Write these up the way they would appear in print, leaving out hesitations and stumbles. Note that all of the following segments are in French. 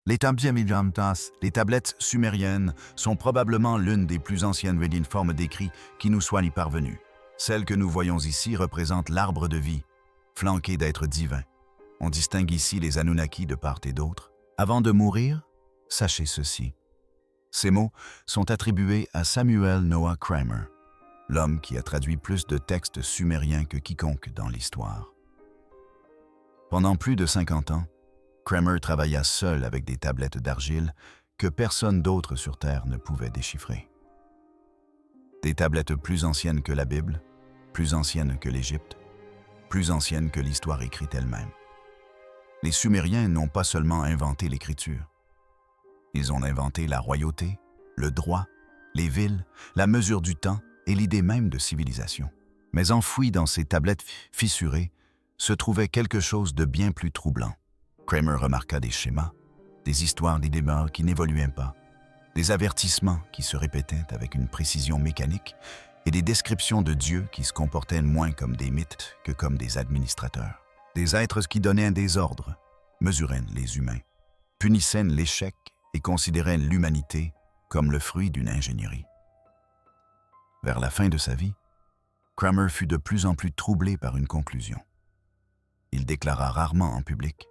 Les tablettes sumériennes sont probablement l'une des plus anciennes formes d'écrit qui nous soient parvenues. Celle que nous voyons ici représente l'arbre de vie, flanqué d'êtres divins. On distingue ici les Anunnaki de part et d'autre. Avant de mourir, sachez ceci. Ces mots sont attribués à Samuel Noah Kramer, l'homme qui a traduit plus de textes sumériens que quiconque dans l'histoire. Pendant plus de 50 ans, Kramer travailla seul avec des tablettes d'argile que personne d'autre sur Terre ne pouvait déchiffrer. Des tablettes plus anciennes que la Bible, plus anciennes que l'Égypte, plus anciennes que l'histoire écrite elle-même. Les Sumériens n'ont pas seulement inventé l'écriture. Ils ont inventé la royauté, le droit, les villes, la mesure du temps et l'idée même de civilisation. Mais enfoui dans ces tablettes fissurées se trouvait quelque chose de bien plus troublant. Kramer remarqua des schémas, des histoires d'idées qui n'évoluaient pas, des avertissements qui se répétaient avec une précision mécanique et des descriptions de dieux qui se comportaient moins comme des mythes que comme des administrateurs. Des êtres qui donnaient des ordres, mesuraient les humains, punissaient l'échec et considéraient l'humanité comme le fruit d'une ingénierie. Vers la fin de sa vie, Kramer fut de plus en plus troublé par une conclusion. Il déclara rarement en public: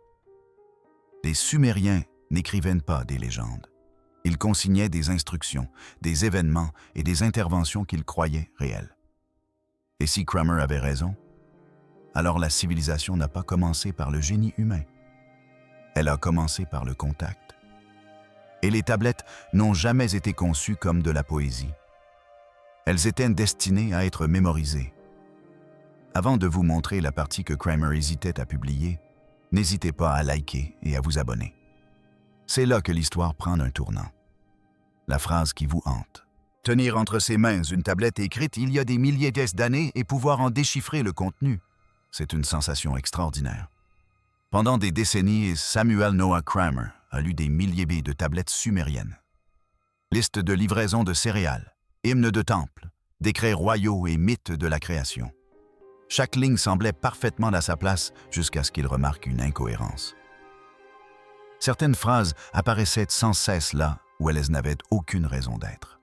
les Sumériens n'écrivaient pas des légendes. Ils consignaient des instructions, des événements et des interventions qu'ils croyaient réelles. Et si Kramer avait raison, alors la civilisation n'a pas commencé par le génie humain. Elle a commencé par le contact. Et les tablettes n'ont jamais été conçues comme de la poésie. Elles étaient destinées à être mémorisées. Avant de vous montrer la partie que Kramer hésitait à publier, n'hésitez pas à liker et à vous abonner. C'est là que l'histoire prend un tournant. La phrase qui vous hante. Tenir entre ses mains une tablette écrite il y a des milliers d'années et pouvoir en déchiffrer le contenu, c'est une sensation extraordinaire. Pendant des décennies, Samuel Noah Kramer a lu des milliers de tablettes sumériennes. Listes de livraisons de céréales, hymnes de temples, décrets royaux et mythes de la création. Chaque ligne semblait parfaitement à sa place jusqu'à ce qu'il remarque une incohérence. Certaines phrases apparaissaient sans cesse là où elles n'avaient aucune raison d'être.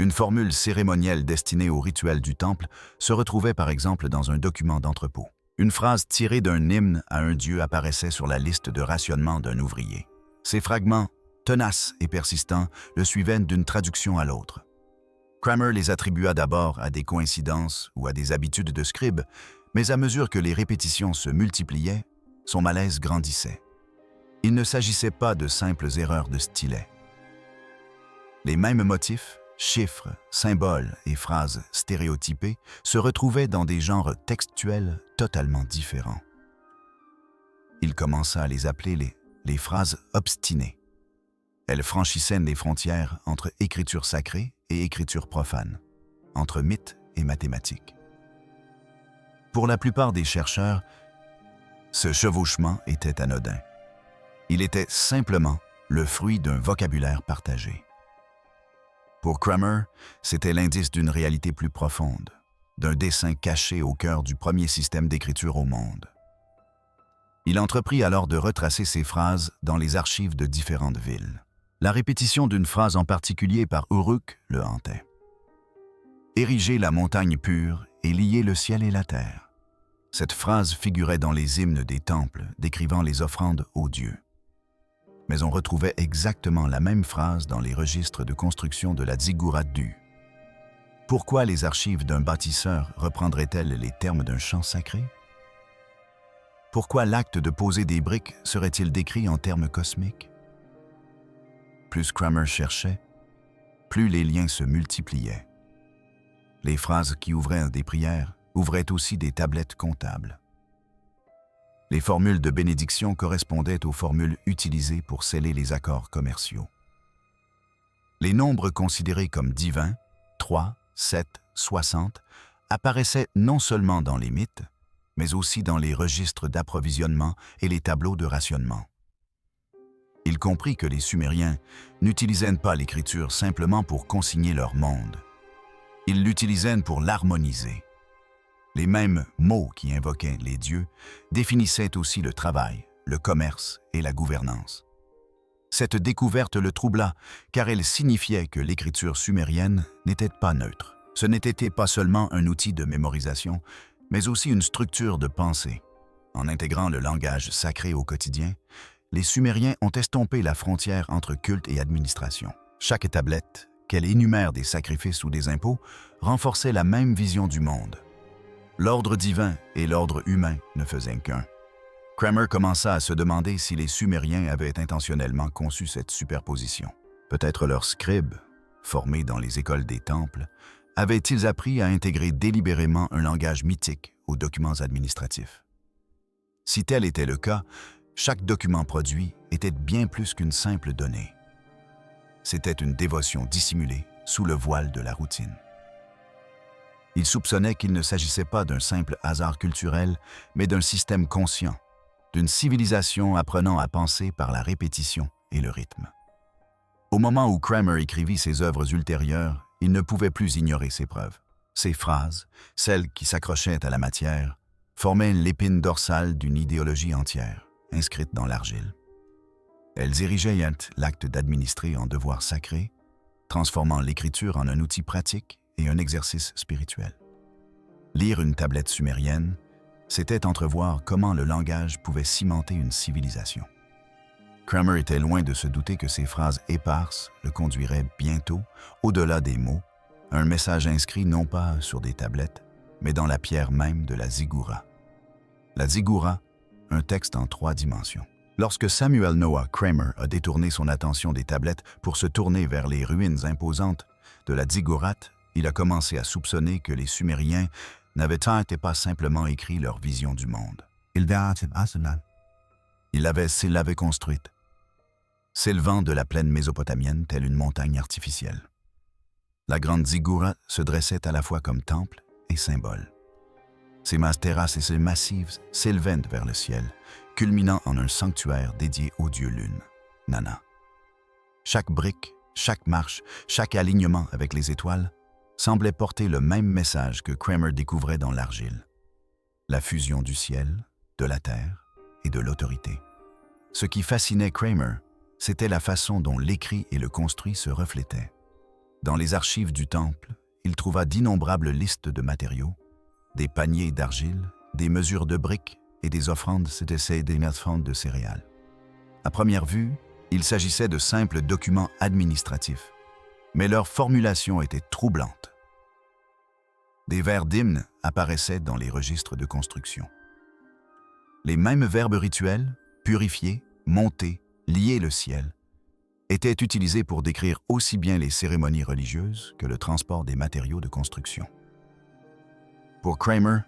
Une formule cérémonielle destinée au rituel du temple se retrouvait par exemple dans un document d'entrepôt. Une phrase tirée d'un hymne à un dieu apparaissait sur la liste de rationnement d'un ouvrier. Ces fragments, tenaces et persistants, le suivaient d'une traduction à l'autre. Kramer les attribua d'abord à des coïncidences ou à des habitudes de scribe, mais à mesure que les répétitions se multipliaient, son malaise grandissait. Il ne s'agissait pas de simples erreurs de stylet. Les mêmes motifs, chiffres, symboles et phrases stéréotypées se retrouvaient dans des genres textuels totalement différents. Il commença à les appeler les phrases obstinées. Elles franchissaient les frontières entre écriture sacrée et écriture profane, entre mythe et mathématiques. Pour la plupart des chercheurs, ce chevauchement était anodin. Il était simplement le fruit d'un vocabulaire partagé. Pour Kramer, c'était l'indice d'une réalité plus profonde, d'un dessein caché au cœur du premier système d'écriture au monde. Il entreprit alors de retracer ces phrases dans les archives de différentes villes. La répétition d'une phrase en particulier par Uruk le hantait. Ériger la montagne pure et lier le ciel et la terre. Cette phrase figurait dans les hymnes des temples décrivant les offrandes aux dieux. Mais on retrouvait exactement la même phrase dans les registres de construction de la Ziggurat-dû. Pourquoi les archives d'un bâtisseur reprendraient-elles les termes d'un chant sacré? Pourquoi l'acte de poser des briques serait-il décrit en termes cosmiques? Plus Kramer cherchait, plus les liens se multipliaient. Les phrases qui ouvraient des prières ouvraient aussi des tablettes comptables. Les formules de bénédiction correspondaient aux formules utilisées pour sceller les accords commerciaux. Les nombres considérés comme divins, 3, 7, 60, apparaissaient non seulement dans les mythes, mais aussi dans les registres d'approvisionnement et les tableaux de rationnement. Il comprit que les Sumériens n'utilisaient pas l'écriture simplement pour consigner leur monde. Ils l'utilisaient pour l'harmoniser. Les mêmes mots qui invoquaient les dieux définissaient aussi le travail, le commerce et la gouvernance. Cette découverte le troubla, car elle signifiait que l'écriture sumérienne n'était pas neutre. Ce n'était pas seulement un outil de mémorisation, mais aussi une structure de pensée. En intégrant le langage sacré au quotidien, les Sumériens ont estompé la frontière entre culte et administration. Chaque tablette, qu'elle énumère des sacrifices ou des impôts, renforçait la même vision du monde. L'ordre divin et l'ordre humain ne faisaient qu'un. Kramer commença à se demander si les Sumériens avaient intentionnellement conçu cette superposition. Peut-être leurs scribes, formés dans les écoles des temples, avaient-ils appris à intégrer délibérément un langage mythique aux documents administratifs. Si tel était le cas, chaque document produit était bien plus qu'une simple donnée. C'était une dévotion dissimulée sous le voile de la routine. Il soupçonnait qu'il ne s'agissait pas d'un simple hasard culturel, mais d'un système conscient, d'une civilisation apprenant à penser par la répétition et le rythme. Au moment où Kramer écrivit ses œuvres ultérieures, il ne pouvait plus ignorer ces preuves. Ces phrases, celles qui s'accrochaient à la matière, formaient l'épine dorsale d'une idéologie entière, inscrite dans l'argile. Elles érigeaient l'acte d'administrer en devoir sacré, transformant l'écriture en un outil pratique et un exercice spirituel. Lire une tablette sumérienne, c'était entrevoir comment le langage pouvait cimenter une civilisation. Kramer était loin de se douter que ces phrases éparses le conduiraient bientôt, au-delà des mots, à un message inscrit non pas sur des tablettes, mais dans la pierre même de la Ziggoura. La Ziggoura, un texte en 3 dimensions. Lorsque Samuel Noah Kramer a détourné son attention des tablettes pour se tourner vers les ruines imposantes de la Ziggurat, il a commencé à soupçonner que les Sumériens n'avaient pas simplement écrit leur vision du monde. Ils l'avaient construite, s'élevant de la plaine mésopotamienne telle une montagne artificielle. La grande Ziggoura se dressait à la fois comme temple et symbole. Ses masses terrasses et ses massifs s'élevaient vers le ciel, culminant en un sanctuaire dédié au dieu lune, Nana. Chaque brique, chaque marche, chaque alignement avec les étoiles semblait porter le même message que Kramer découvrait dans l'argile. La fusion du ciel, de la terre et de l'autorité. Ce qui fascinait Kramer, c'était la façon dont l'écrit et le construit se reflétaient. Dans les archives du temple, il trouva d'innombrables listes de matériaux, des paniers d'argile, des mesures de briques et des offrandes de céréales. À première vue, il s'agissait de simples documents administratifs, mais leur formulation était troublante. Des vers d'hymnes apparaissaient dans les registres de construction. Les mêmes verbes rituels, purifier, monter, lier le ciel, étaient utilisés pour décrire aussi bien les cérémonies religieuses que le transport des matériaux de construction. Pour Kramer,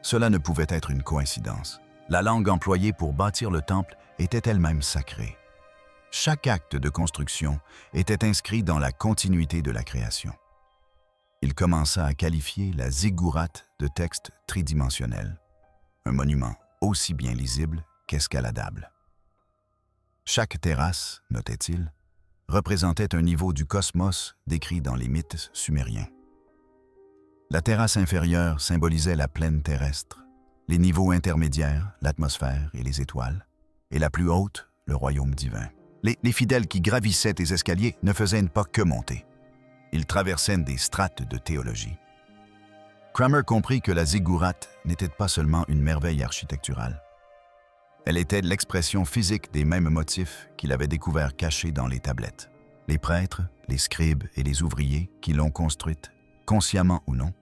cela ne pouvait être une coïncidence. La langue employée pour bâtir le temple était elle-même sacrée. Chaque acte de construction était inscrit dans la continuité de la création. Il commença à qualifier la Ziggurat de texte tridimensionnel, un monument aussi bien lisible qu'escaladable. Chaque terrasse, notait-il, représentait un niveau du cosmos décrit dans les mythes sumériens. La terrasse inférieure symbolisait la plaine terrestre, les niveaux intermédiaires, l'atmosphère et les étoiles, et la plus haute, le royaume divin. Les fidèles qui gravissaient les escaliers ne faisaient pas que monter. Ils traversaient des strates de théologie. Kramer comprit que la Ziggurat n'était pas seulement une merveille architecturale. Elle était l'expression physique des mêmes motifs qu'il avait découverts cachés dans les tablettes. Les prêtres, les scribes et les ouvriers qui l'ont construite, consciemment ou non,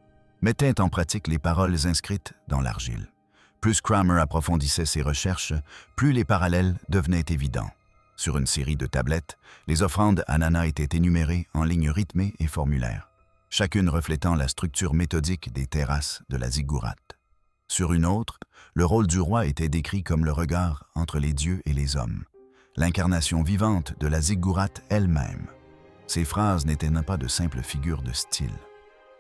mettaient en pratique les paroles inscrites dans l'argile. Plus Kramer approfondissait ses recherches, plus les parallèles devenaient évidents. Sur une série de tablettes, les offrandes à Nana étaient énumérées en lignes rythmées et formulaires, chacune reflétant la structure méthodique des terrasses de la Ziggurat. Sur une autre, le rôle du roi était décrit comme le regard entre les dieux et les hommes, l'incarnation vivante de la Ziggurat elle-même. Ces phrases n'étaient pas de simples figures de style,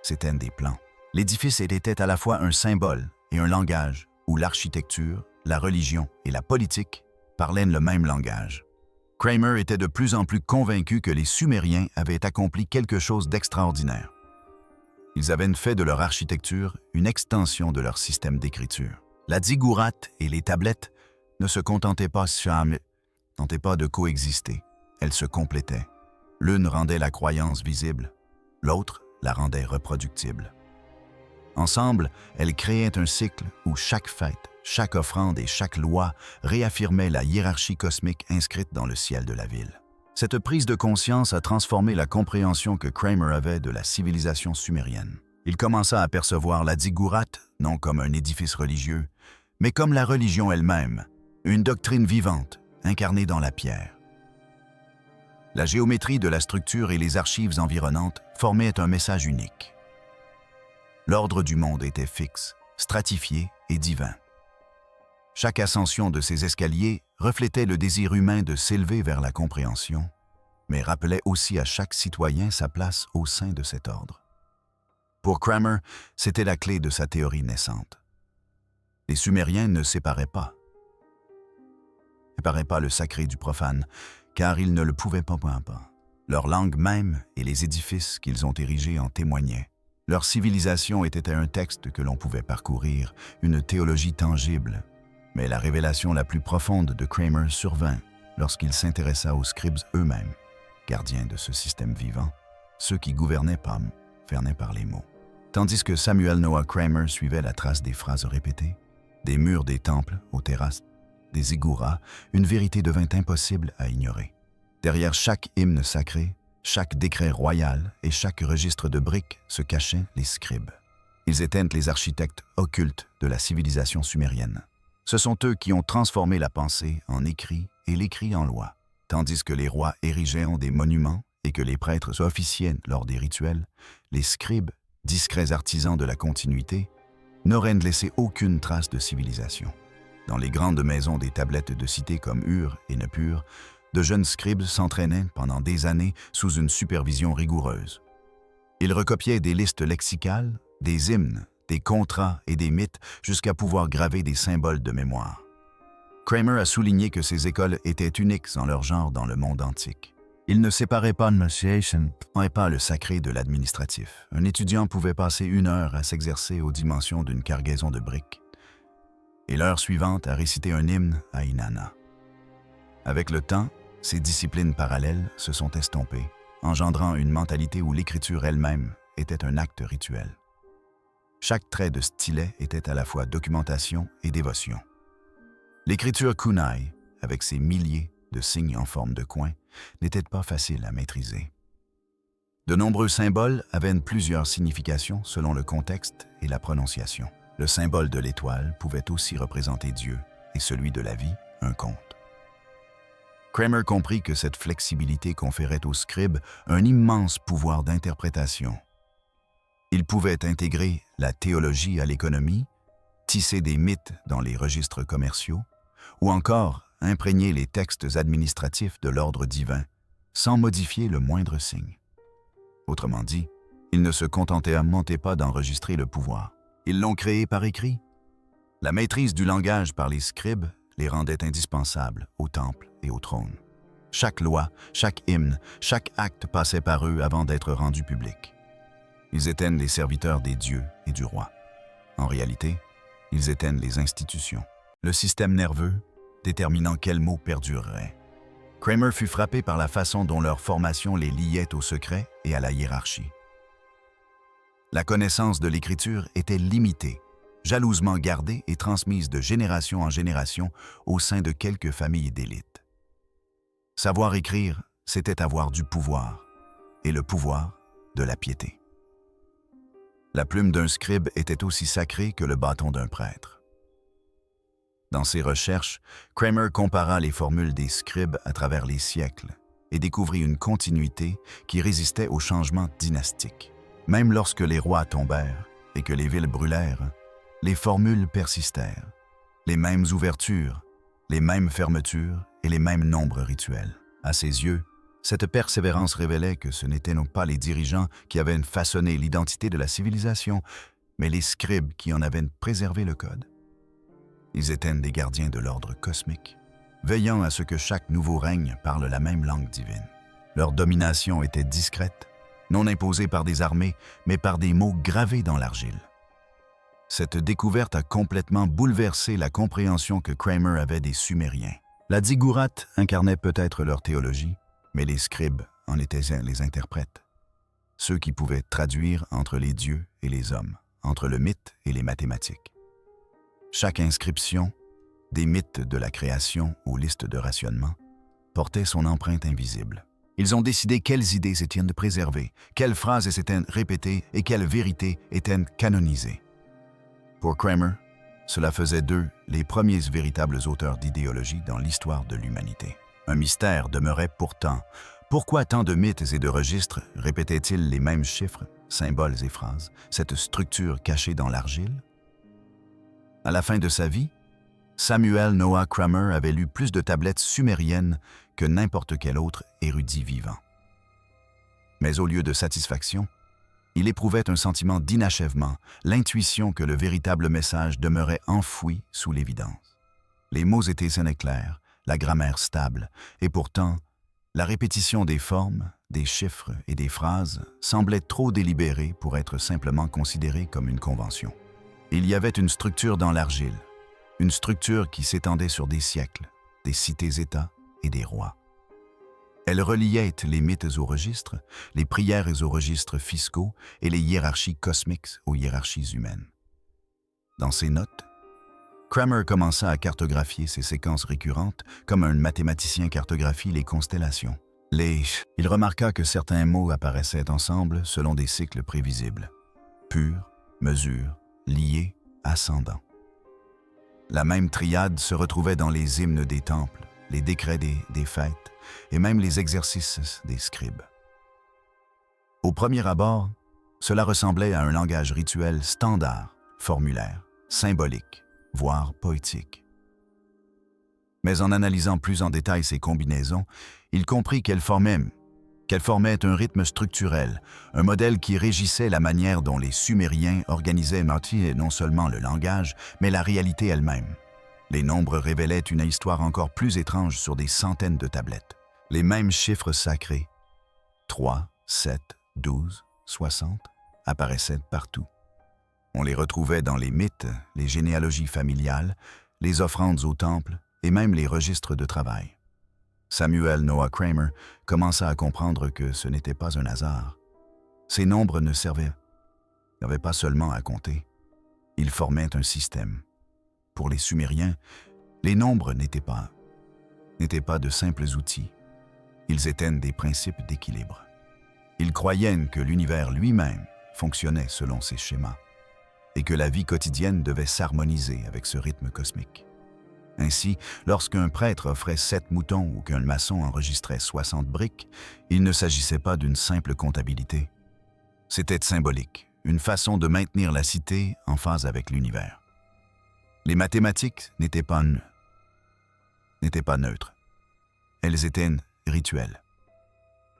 c'étaient des plans. L'édifice était à la fois un symbole et un langage où l'architecture, la religion et la politique parlaient le même langage. Kramer était de plus en plus convaincu que les Sumériens avaient accompli quelque chose d'extraordinaire. Ils avaient fait de leur architecture une extension de leur système d'écriture. La Ziggurat et les tablettes ne se contentaient pas de coexister. elles se complétaient. L'une rendait la croyance visible, l'autre la rendait reproductible. Ensemble, elles créaient un cycle où chaque fête, chaque offrande et chaque loi réaffirmaient la hiérarchie cosmique inscrite dans le ciel de la ville. Cette prise de conscience a transformé la compréhension que Kramer avait de la civilisation sumérienne. Il commença à percevoir la Ziggurat non comme un édifice religieux, mais comme la religion elle-même, une doctrine vivante, incarnée dans la pierre. La géométrie de la structure et les archives environnantes formaient un message unique. L'ordre du monde était fixe, stratifié et divin. Chaque ascension de ces escaliers reflétait le désir humain de s'élever vers la compréhension, mais rappelait aussi à chaque citoyen sa place au sein de cet ordre. Pour Kramer, c'était la clé de sa théorie naissante. Les Sumériens ne séparaient pas le sacré du profane, car ils ne le pouvaient pas. Leur langue même et les édifices qu'ils ont érigés en témoignaient. Leur civilisation était un texte que l'on pouvait parcourir, une théologie tangible. Mais la révélation la plus profonde de Kramer survint lorsqu'il s'intéressa aux scribes eux-mêmes, gardiens de ce système vivant, ceux qui gouvernaient par les mots. Tandis que Samuel Noah Kramer suivait la trace des phrases répétées, des murs des temples aux terrasses, des ziggourats, une vérité devint impossible à ignorer. Derrière chaque hymne sacré, chaque décret royal et chaque registre de briques se cachaient les scribes. Ils étaient les architectes occultes de la civilisation sumérienne. Ce sont eux qui ont transformé la pensée en écrit et l'écrit en loi. Tandis que les rois érigeaient des monuments et que les prêtres officiaient lors des rituels, les scribes, discrets artisans de la continuité, n'auraient laissé aucune trace de civilisation. Dans les grandes maisons des tablettes de cités comme Ur et Nippur, de jeunes scribes s'entraînaient pendant des années sous une supervision rigoureuse. Ils recopiaient des listes lexicales, des hymnes, des contrats et des mythes jusqu'à pouvoir graver des symboles de mémoire. Kramer a souligné que ces écoles étaient uniques en leur genre dans le monde antique. Ils ne séparaient pas le sacré de l'administratif. Un étudiant pouvait passer 1 heure à s'exercer aux dimensions d'une cargaison de briques et l'heure suivante à réciter un hymne à Inanna. Avec le temps, ces disciplines parallèles se sont estompées, engendrant une mentalité où l'écriture elle-même était un acte rituel. Chaque trait de stylet était à la fois documentation et dévotion. L'écriture kunai, avec ses milliers de signes en forme de coin, n'était pas facile à maîtriser. De nombreux symboles avaient plusieurs significations selon le contexte et la prononciation. Le symbole de l'étoile pouvait aussi représenter Dieu et celui de la vie, un conte. Kramer comprit que cette flexibilité conférait aux scribes un immense pouvoir d'interprétation. Ils pouvaient intégrer la théologie à l'économie, tisser des mythes dans les registres commerciaux, ou encore imprégner les textes administratifs de l'ordre divin, sans modifier le moindre signe. Autrement dit, ils ne se contentaient pas d'enregistrer le pouvoir. Ils l'ont créé par écrit. La maîtrise du langage par les scribes les rendait indispensables au temple et au trône. Chaque loi, chaque hymne, chaque acte passait par eux avant d'être rendu public. Ils étaient les serviteurs des dieux et du roi. En réalité, ils étaient les institutions. Le système nerveux déterminant quels mots perdureraient. Kramer fut frappé par la façon dont leur formation les liait au secret et à la hiérarchie. La connaissance de l'écriture était limitée, jalousement gardée et transmise de génération en génération au sein de quelques familles d'élite. Savoir écrire, c'était avoir du pouvoir, et le pouvoir, de la piété. La plume d'un scribe était aussi sacrée que le bâton d'un prêtre. Dans ses recherches, Kramer compara les formules des scribes à travers les siècles et découvrit une continuité qui résistait aux changements dynastiques. Même lorsque les rois tombèrent et que les villes brûlèrent, les formules persistèrent, les mêmes ouvertures, les mêmes fermetures et les mêmes nombres rituels. À ses yeux, cette persévérance révélait que ce n'étaient non pas les dirigeants qui avaient façonné l'identité de la civilisation, mais les scribes qui en avaient préservé le code. Ils étaient des gardiens de l'ordre cosmique, veillant à ce que chaque nouveau règne parle la même langue divine. Leur domination était discrète, non imposée par des armées, mais par des mots gravés dans l'argile. Cette découverte a complètement bouleversé la compréhension que Kramer avait des Sumériens. La Ziggurat incarnait peut-être leur théologie, Mais les scribes en étaient les interprètes, ceux qui pouvaient traduire entre les dieux et les hommes, entre le mythe et les mathématiques. Chaque inscription, des mythes de la création aux listes de rationnement, portait son empreinte invisible. Ils ont décidé quelles idées étaient préservées, quelles phrases étaient répétées et quelles vérités étaient canonisées. Pour Kramer, cela faisait d'eux les premiers véritables auteurs d'idéologie dans l'histoire de l'humanité. Un mystère demeurait pourtant. Pourquoi tant de mythes et de registres répétaient-ils les mêmes chiffres, symboles et phrases, cette structure cachée dans l'argile? À la fin de sa vie, Samuel Noah Kramer avait lu plus de tablettes sumériennes que n'importe quel autre érudit vivant. Mais au lieu de satisfaction, il éprouvait un sentiment d'inachèvement, l'intuition que le véritable message demeurait enfoui sous l'évidence. Les mots étaient sains et clairs, la grammaire stable, et pourtant, la répétition des formes, des chiffres et des phrases semblait trop délibérée pour être simplement considérée comme une convention. Il y avait une structure dans l'argile, une structure qui s'étendait sur des siècles, des cités-États et des rois. Elle reliait les mythes aux registres, les prières aux registres fiscaux et les hiérarchies cosmiques aux hiérarchies humaines. Dans ses notes, Kramer commença à cartographier ces séquences récurrentes comme un mathématicien cartographie les constellations. Il remarqua que certains mots apparaissaient ensemble selon des cycles prévisibles. Pur, mesure, lié, ascendant. La même triade se retrouvait dans les hymnes des temples, les décrets des fêtes et même les exercices des scribes. Au premier abord, cela ressemblait à un langage rituel standard, formulaire, symbolique, voire poétique. Mais en analysant plus en détail ces combinaisons, il comprit qu'elles formaient un rythme structurel, un modèle qui régissait la manière dont les Sumériens organisaient non seulement le langage, mais la réalité elle-même. Les nombres révélaient une histoire encore plus étrange sur des centaines de tablettes. Les mêmes chiffres sacrés, 3, 7, 12, 60, apparaissaient partout. On les retrouvait dans les mythes, les généalogies familiales, les offrandes au temple et même les registres de travail. Samuel Noah Kramer commença à comprendre que ce n'était pas un hasard. Ces nombres n'avaient pas seulement à compter, ils formaient un système. Pour les Sumériens, les nombres n'étaient pas de simples outils, ils étaient des principes d'équilibre. Ils croyaient que l'univers lui-même fonctionnait selon ces schémas et que la vie quotidienne devait s'harmoniser avec ce rythme cosmique. Ainsi, lorsqu'un prêtre offrait 7 moutons ou qu'un maçon enregistrait 60 briques, il ne s'agissait pas d'une simple comptabilité. C'était symbolique, une façon de maintenir la cité en phase avec l'univers. Les mathématiques n'étaient pas neutres. Elles étaient rituelles.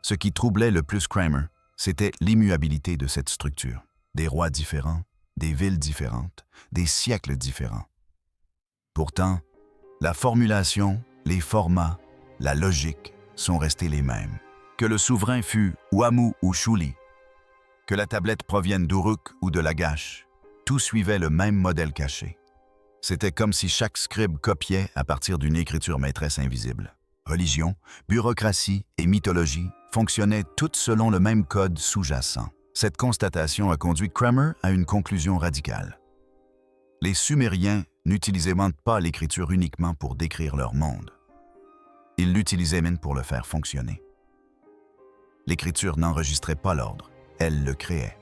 Ce qui troublait le plus Kramer, c'était l'immuabilité de cette structure. Des rois différents, des villes différentes, des siècles différents. Pourtant, la formulation, les formats, la logique sont restés les mêmes. Que le souverain fût Ouamu ou Shuli, que la tablette provienne d'Uruk ou de Lagash, tout suivait le même modèle caché. C'était comme si chaque scribe copiait à partir d'une écriture maîtresse invisible. Religion, bureaucratie et mythologie fonctionnaient toutes selon le même code sous-jacent. Cette constatation a conduit Kramer à une conclusion radicale. Les Sumériens n'utilisaient même pas l'écriture uniquement pour décrire leur monde. Ils l'utilisaient même pour le faire fonctionner. L'écriture n'enregistrait pas l'ordre, elle le créait.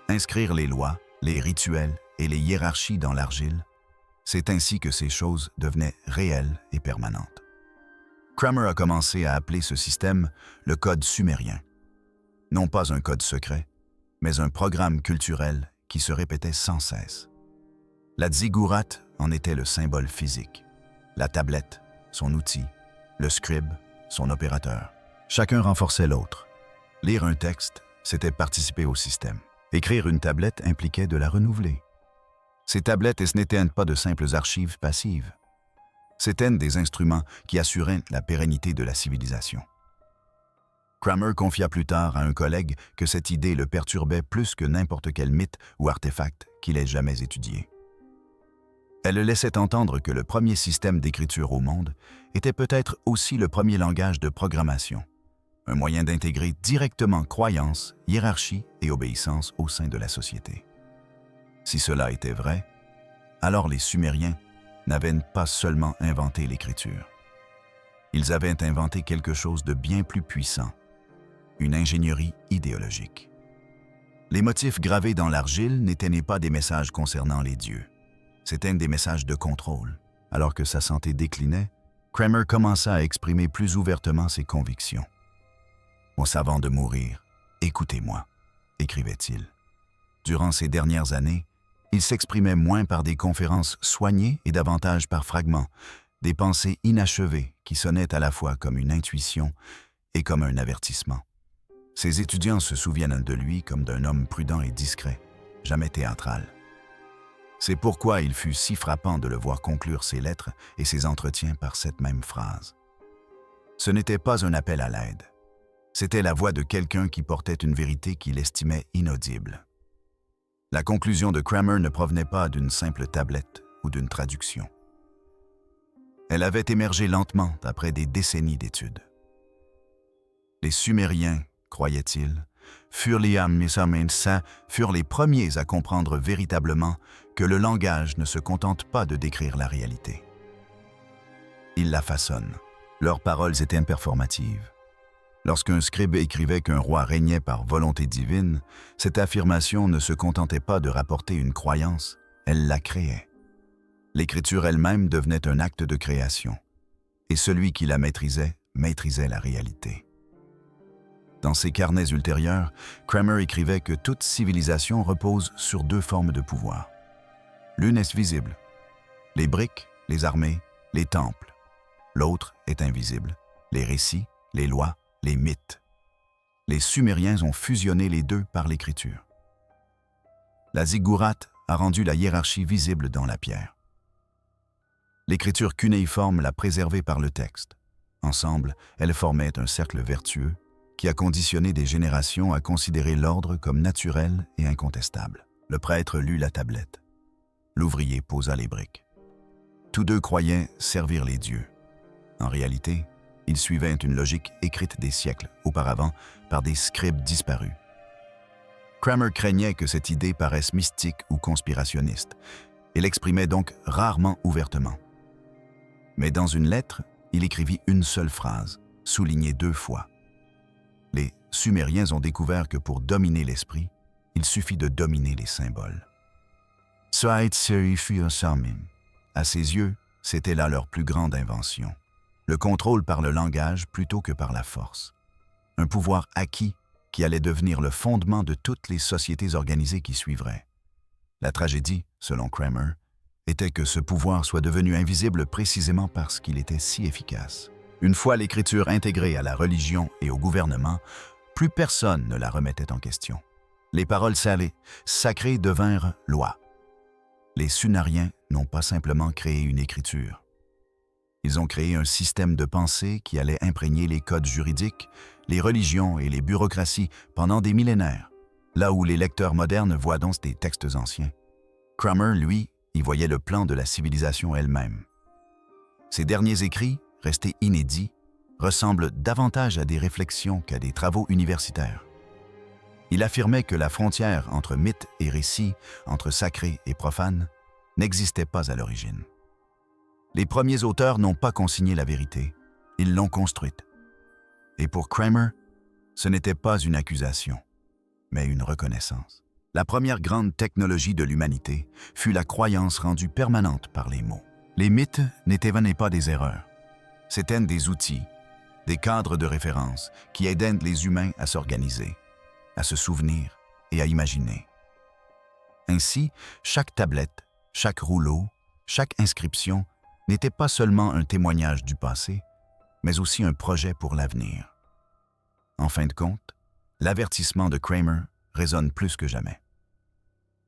Inscrire les lois, les rituels et les hiérarchies dans l'argile, c'est ainsi que ces choses devenaient réelles et permanentes. Kramer a commencé à appeler ce système le code sumérien. Non pas un code secret, mais un programme culturel qui se répétait sans cesse. La ziggurat en était le symbole physique, la tablette, son outil, le scribe, son opérateur. Chacun renforçait l'autre. Lire un texte, c'était participer au système. Écrire une tablette impliquait de la renouveler. Ces tablettes n'étaient pas de simples archives passives. C'étaient des instruments qui assuraient la pérennité de la civilisation. Kramer confia plus tard à un collègue que cette idée le perturbait plus que n'importe quel mythe ou artefact qu'il ait jamais étudié. Elle laissait entendre que le premier système d'écriture au monde était peut-être aussi le premier langage de programmation, un moyen d'intégrer directement croyance, hiérarchie et obéissance au sein de la société. Si cela était vrai, alors les Sumériens n'avaient pas seulement inventé l'écriture. Ils avaient inventé quelque chose de bien plus puissant, une ingénierie idéologique. Les motifs gravés dans l'argile n'étaient pas des messages concernant les dieux. C'étaient des messages de contrôle. Alors que sa santé déclinait, Kramer commença à exprimer plus ouvertement ses convictions. « Avant de mourir, écoutez-moi », écrivait-il. Durant ces dernières années, il s'exprimait moins par des conférences soignées et davantage par fragments, des pensées inachevées qui sonnaient à la fois comme une intuition et comme un avertissement. Ses étudiants se souviennent de lui comme d'un homme prudent et discret, jamais théâtral. C'est pourquoi il fut si frappant de le voir conclure ses lettres et ses entretiens par cette même phrase. Ce n'était pas un appel à l'aide. C'était la voix de quelqu'un qui portait une vérité qu'il estimait inaudible. La conclusion de Kramer ne provenait pas d'une simple tablette ou d'une traduction. Elle avait émergé lentement après des décennies d'études. Les Sumériens, croyait-il, furent les premiers à comprendre véritablement que le langage ne se contente pas de décrire la réalité. Ils la façonnent. Leurs paroles étaient performatives. Lorsqu'un scribe écrivait qu'un roi régnait par volonté divine, cette affirmation ne se contentait pas de rapporter une croyance, elle la créait. L'écriture elle-même devenait un acte de création, et celui qui la maîtrisait la réalité. Dans ses carnets ultérieurs, Kramer écrivait que toute civilisation repose sur deux formes de pouvoir. L'une est visible, les briques, les armées, les temples. L'autre est invisible, les récits, les lois, les mythes. Les Sumériens ont fusionné les deux par l'écriture. La ziggourate a rendu la hiérarchie visible dans la pierre. L'écriture cunéiforme l'a préservée par le texte. Ensemble, elles formaient un cercle vertueux qui a conditionné des générations à considérer l'ordre comme naturel et incontestable. Le prêtre lut la tablette. L'ouvrier posa les briques. Tous deux croyaient servir les dieux. En réalité, ils suivaient une logique écrite des siècles auparavant par des scribes disparus. Kramer craignait que cette idée paraisse mystique ou conspirationniste et l'exprimait donc rarement ouvertement. Mais dans une lettre, il écrivit une seule phrase, soulignée 2 fois. Les Sumériens ont découvert que pour dominer l'esprit, il suffit de dominer les symboles. À ses yeux, c'était là leur plus grande invention. Le contrôle par le langage plutôt que par la force. Un pouvoir acquis qui allait devenir le fondement de toutes les sociétés organisées qui suivraient. La tragédie, selon Kramer, était que ce pouvoir soit devenu invisible précisément parce qu'il était si efficace. Une fois l'écriture intégrée à la religion et au gouvernement, plus personne ne la remettait en question. Les paroles sacrées devinrent loi. Les Sumériens n'ont pas simplement créé une écriture. Ils ont créé un système de pensée qui allait imprégner les codes juridiques, les religions et les bureaucraties pendant des millénaires, là où les lecteurs modernes voient donc des textes anciens. Kramer, lui, y voyait le plan de la civilisation elle-même. Ses derniers écrits, restés inédits, ressemblent davantage à des réflexions qu'à des travaux universitaires. Il affirmait que la frontière entre mythe et récit, entre sacré et profane, n'existait pas à l'origine. Les premiers auteurs n'ont pas consigné la vérité, ils l'ont construite. Et pour Kramer, ce n'était pas une accusation, mais une reconnaissance. La première grande technologie de l'humanité fut la croyance rendue permanente par les mots. Les mythes n'étaient pas des erreurs, c'étaient des outils, des cadres de référence qui aidaient les humains à s'organiser, à se souvenir et à imaginer. Ainsi, chaque tablette, chaque rouleau, chaque inscription n'était pas seulement un témoignage du passé, mais aussi un projet pour l'avenir. En fin de compte, l'avertissement de Kramer résonne plus que jamais.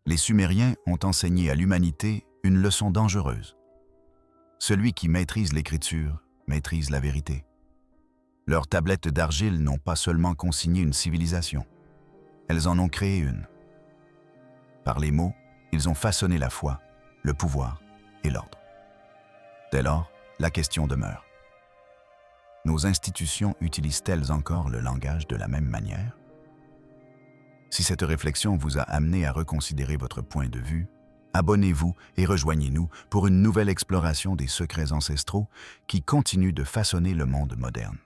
Les Sumériens ont enseigné à l'humanité une leçon dangereuse. Celui qui maîtrise l'écriture maîtrise la vérité. Leurs tablettes d'argile n'ont pas seulement consigné une civilisation, elles en ont créé une. Par les mots, ils ont façonné la foi, le pouvoir et la et l'ordre. Dès lors, la question demeure. Nos institutions utilisent-elles encore le langage de la même manière? Si cette réflexion vous a amené à reconsidérer votre point de vue, abonnez-vous et rejoignez-nous pour une nouvelle exploration des secrets ancestraux qui continuent de façonner le monde moderne.